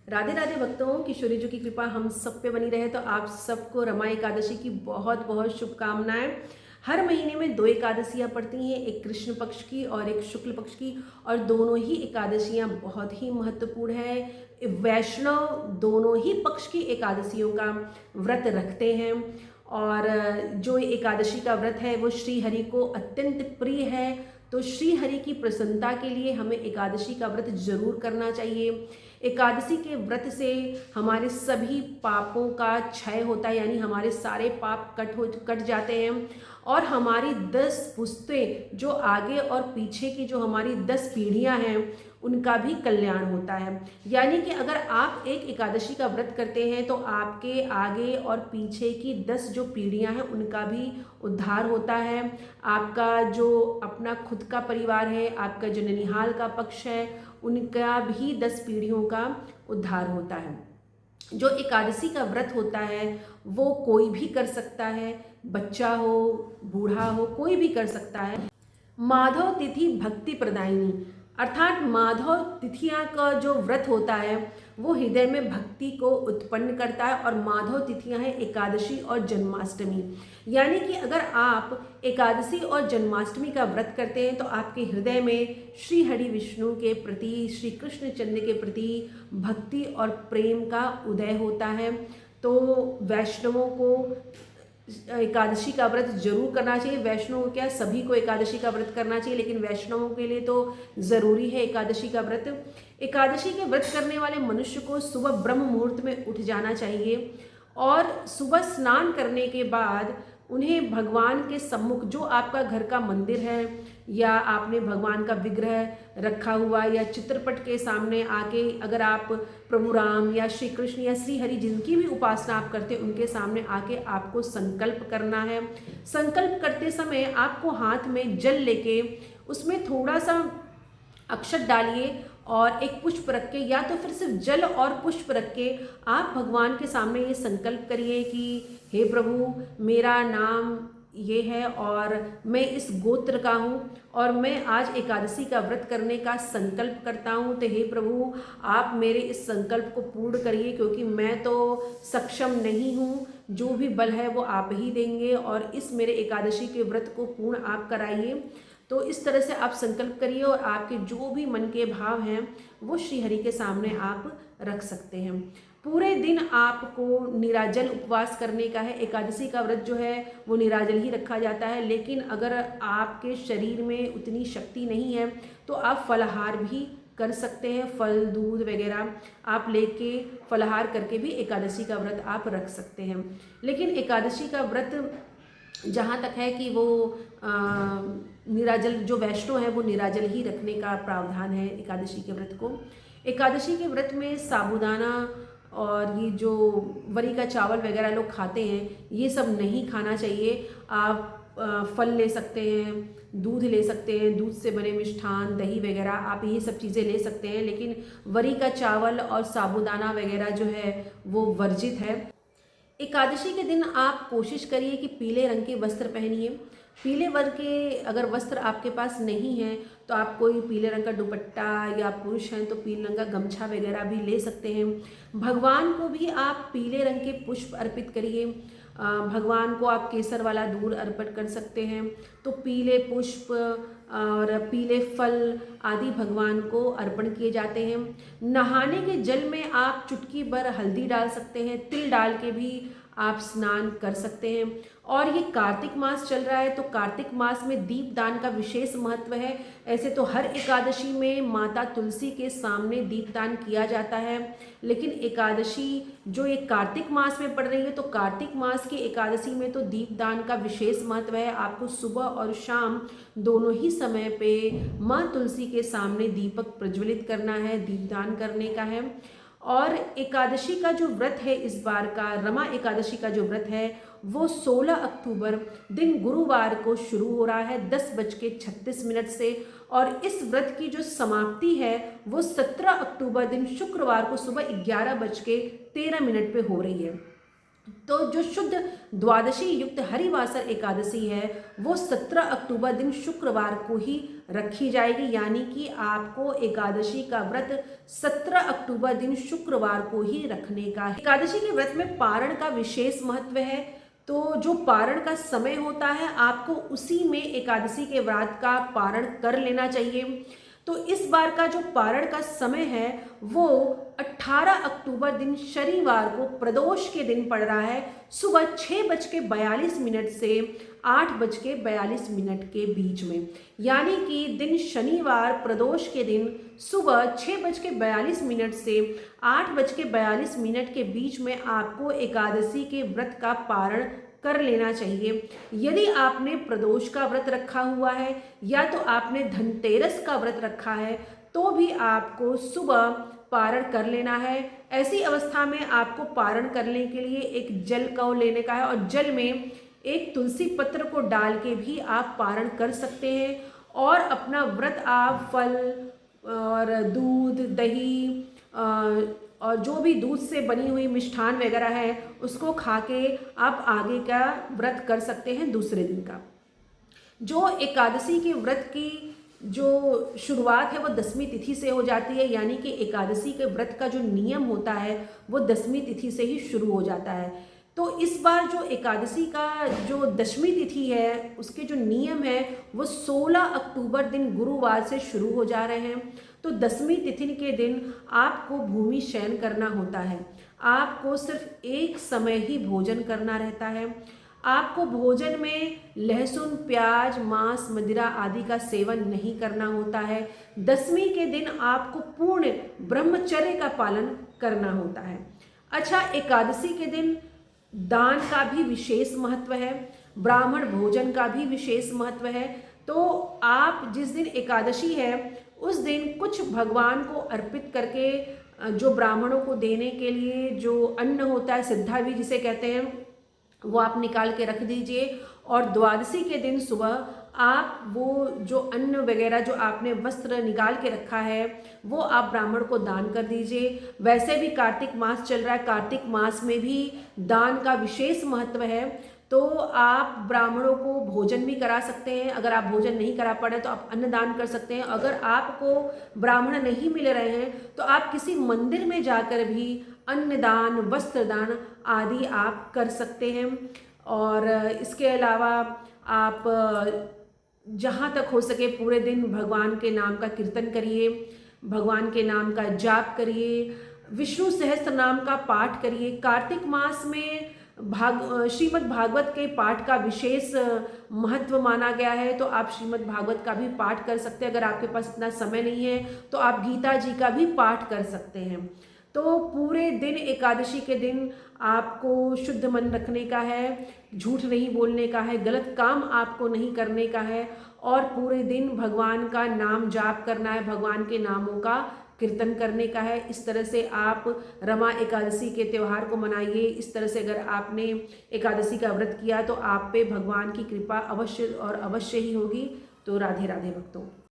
राधे राधे भक्तों, किशोरी जी की कृपा हम सब पे बनी रहे। तो आप सबको रमा एकादशी की बहुत बहुत शुभकामनाएं। हर महीने में दो एकादशियां पड़ती हैं, एक कृष्ण पक्ष की और एक शुक्ल पक्ष की, और दोनों ही एकादशियां बहुत ही महत्वपूर्ण है। वैष्णव दोनों ही पक्ष की एकादशियों का व्रत रखते हैं, और जो एकादशी का व्रत है वो श्री हरि को अत्यंत प्रिय है। तो श्री हरि की प्रसन्नता के लिए हमें एकादशी का व्रत जरूर करना चाहिए। एकादशी के व्रत से हमारे सभी पापों का क्षय होता है, यानी हमारे सारे पाप कट जाते हैं, और हमारी 10 पुश्तें जो आगे और पीछे की जो हमारी 10 पीढ़ियां हैं उनका भी कल्याण होता है। यानी कि अगर आप एक एकादशी का व्रत करते हैं तो आपके आगे और पीछे की 10 जो पीढ़ियां हैं उनका भी उद्धार होता है। आपका जो अपना खुद का परिवार है, आपका जो ननिहाल का पक्ष है, उनका भी 10 पीढ़ियों का उद्धार होता है। जो एकादशी का व्रत होता है वो कोई भी कर सकता है, बच्चा हो, बूढ़ा हो, कोई भी कर सकता है। माधव तिथि भक्ति प्रदायिनी, अर्थात माधव तिथियां का जो व्रत होता है वो हृदय में भक्ति को उत्पन्न करता है। और माधव तिथियां हैं एकादशी और जन्माष्टमी। यानी कि अगर आप एकादशी और जन्माष्टमी का व्रत करते हैं तो आपके हृदय में श्री हरि विष्णु के प्रति, श्री कृष्ण चंद्र के प्रति भक्ति और प्रेम का उदय होता है। तो वैष्णवों को एकादशी का व्रत जरूर करना चाहिए। वैष्णव क्या, सभी को एकादशी का व्रत करना चाहिए, लेकिन वैष्णवों के लिए तो ज़रूरी है एकादशी का व्रत। एकादशी के व्रत करने वाले मनुष्य को सुबह ब्रह्म मुहूर्त में उठ जाना चाहिए, और सुबह स्नान करने के बाद उन्हें भगवान के सम्मुख, जो आपका घर का मंदिर है या आपने भगवान का विग्रह रखा हुआ या चित्रपट के सामने आके, अगर आप प्रभु राम या श्री कृष्ण या श्री हरि जिनकी भी उपासना आप करते हैं उनके सामने आके आपको संकल्प करना है। संकल्प करते समय आपको हाथ में जल लेके उसमें थोड़ा सा अक्षत डालिए और एक पुष्प रख के, या तो फिर सिर्फ जल और पुष्प रख के आप भगवान के सामने ये संकल्प करिए कि हे प्रभु, मेरा नाम ये है और मैं इस गोत्र का हूँ और मैं आज एकादशी का व्रत करने का संकल्प करता हूँ। तो हे प्रभु, आप मेरे इस संकल्प को पूर्ण करिए, क्योंकि मैं तो सक्षम नहीं हूँ, जो भी बल है वो आप ही देंगे, और इस मेरे एकादशी के व्रत को पूर्ण आप कराइए। तो इस तरह से आप संकल्प करिए और आपके जो भी मन के भाव हैं वो श्री हरि के सामने आप रख सकते हैं। पूरे दिन आपको निराजल उपवास करने का है। एकादशी का व्रत जो है वो निराजल ही रखा जाता है, लेकिन अगर आपके शरीर में उतनी शक्ति नहीं है तो आप फलाहार भी कर सकते हैं। फल, दूध वगैरह आप लेके फलाहार करके भी एकादशी का व्रत आप रख सकते हैं। लेकिन एकादशी का व्रत जहाँ तक है कि वो निराजल, जो वैष्णव है वो निराजल ही रखने का प्रावधान है एकादशी के व्रत को। एकादशी के व्रत में साबूदाना और ये जो वरी का चावल वगैरह लोग खाते हैं, ये सब नहीं खाना चाहिए। आप फल ले सकते हैं, दूध ले सकते हैं, दूध से बने मिष्ठान, दही वगैरह आप ये सब चीज़ें ले सकते हैं, लेकिन वरी का चावल और साबूदाना वगैरह जो है वो वर्जित है। एकादशी के दिन आप कोशिश करिए कि पीले रंग के वस्त्र पहनिए। पीले वर्ग के अगर वस्त्र आपके पास नहीं है तो आप कोई पीले रंग का दुपट्टा, या पुरुष हैं तो पीले रंग का गमछा वगैरह भी ले सकते हैं। भगवान को भी आप पीले रंग के पुष्प अर्पित करिए। भगवान को आप केसर वाला दूध अर्पित कर सकते हैं। तो पीले पुष्प और पीले फल आदि भगवान को अर्पण किए जाते हैं। नहाने के जल में आप चुटकी भर हल्दी डाल सकते हैं, तिल डाल के भी आप स्नान कर सकते हैं। और ये कार्तिक मास चल रहा है तो कार्तिक मास में दीपदान का विशेष महत्व है। ऐसे तो हर एकादशी में माता तुलसी के सामने दीपदान किया जाता है, लेकिन एकादशी जो ये कार्तिक मास में पड़ रही है तो कार्तिक मास की एकादशी में तो दीपदान का विशेष महत्व है। आपको सुबह और शाम दोनों ही समय पे माँ तुलसी के सामने दीपक प्रज्वलित करना है, दीपदान करने का है। और एकादशी का जो व्रत है, इस बार का रमा एकादशी का जो व्रत है वो 16 अक्टूबर दिन गुरुवार को शुरू हो रहा है 10:36 से, और इस व्रत की जो समाप्ति है वो 17 अक्टूबर दिन शुक्रवार को सुबह 11:13 पे हो रही है। तो जो शुद्ध द्वादशी युक्त हरिवासर एकादशी है वो 17 अक्टूबर दिन शुक्रवार को ही रखी जाएगी, यानी कि आपको एकादशी का व्रत 17 अक्टूबर दिन शुक्रवार को ही रखने का है। एकादशी के व्रत में पारण का विशेष महत्व है, तो जो पारण का समय होता है आपको उसी में एकादशी के व्रत का पारण कर लेना चाहिए। तो इस बार का जो पारण का समय है वो 18 अक्टूबर दिन शनिवार को प्रदोष के दिन पड़ रहा है, सुबह 6:42 से 8:42 के बीच में, यानी कि दिन शनिवार प्रदोष के दिन सुबह 6:42 से 8:42 के बीच में आपको एकादशी के व्रत का पारण कर लेना चाहिए। यदि आपने प्रदोष का व्रत रखा हुआ है या तो आपने धनतेरस का व्रत रखा है तो भी आपको सुबह पारण कर लेना है। ऐसी अवस्था में आपको पारण करने के लिए एक जल को लेने का है और जल में एक तुलसी पत्र को डाल के भी आप पारण कर सकते हैं और अपना व्रत आप फल और दूध, दही और जो भी दूध से बनी हुई मिष्ठान वगैरह है उसको खा के आप आगे का व्रत कर सकते हैं दूसरे दिन का। जो एकादशी के व्रत की जो शुरुआत है वो 10वीं तिथि से हो जाती है, यानी कि एकादशी के व्रत का जो नियम होता है वो 10वीं तिथि से ही शुरू हो जाता है। तो इस बार जो एकादशी का जो 10वीं तिथि है उसके जो नियम है वो 16 अक्टूबर दिन गुरुवार से शुरू हो जा रहे हैं। तो 10वीं तिथि के दिन आपको भूमि शयन करना होता है, आपको सिर्फ एक समय ही भोजन करना रहता है। आपको भोजन में लहसुन, प्याज, मांस, मदिरा आदि का सेवन नहीं करना होता है। 10वीं के दिन आपको पूर्ण ब्रह्मचर्य का पालन करना होता है। अच्छा, एकादशी के दिन दान का भी विशेष महत्व है, ब्राह्मण भोजन का भी विशेष महत्व है। तो आप जिस दिन एकादशी है उस दिन कुछ भगवान को अर्पित करके जो ब्राह्मणों को देने के लिए जो अन्न होता है, सिद्धा भी जिसे कहते हैं, वो आप निकाल के रख दीजिए। और द्वादशी के दिन सुबह आप वो जो अन्न वगैरह जो आपने वस्त्र निकाल के रखा है वो आप ब्राह्मण को दान कर दीजिए। वैसे भी कार्तिक मास चल रहा है, कार्तिक मास में भी दान का विशेष महत्व है, तो आप ब्राह्मणों को भोजन भी करा सकते हैं। अगर आप भोजन नहीं करा पा रहे तो आप अन्न दान कर सकते हैं। अगर आपको ब्राह्मण नहीं मिल रहे हैं तो आप किसी मंदिर में जाकर भी अन्नदान, वस्त्रदान आदि आप कर सकते हैं। और इसके अलावा आप जहाँ तक हो सके पूरे दिन भगवान के नाम का कीर्तन करिए, भगवान के नाम का जाप करिए, विष्णु सहस्त्र नाम का पाठ करिए। कार्तिक मास में श्रीमद् भागवत के पाठ का विशेष महत्व माना गया है, तो आप श्रीमद् भागवत का भी पाठ कर सकते हैं। अगर आपके पास इतना समय नहीं है तो आप गीता जी का भी पाठ कर सकते हैं। तो पूरे दिन एकादशी के दिन आपको शुद्ध मन रखने का है, झूठ नहीं बोलने का है, गलत काम आपको नहीं करने का है और पूरे दिन भगवान का नाम जाप करना है, भगवान के नामों का कीर्तन करने का है। इस तरह से आप रमा एकादशी के त्यौहार को मनाइए। इस तरह से अगर आपने एकादशी का व्रत किया तो आप पे भगवान की कृपा अवश्य और अवश्य ही होगी। तो राधे राधे भक्तों।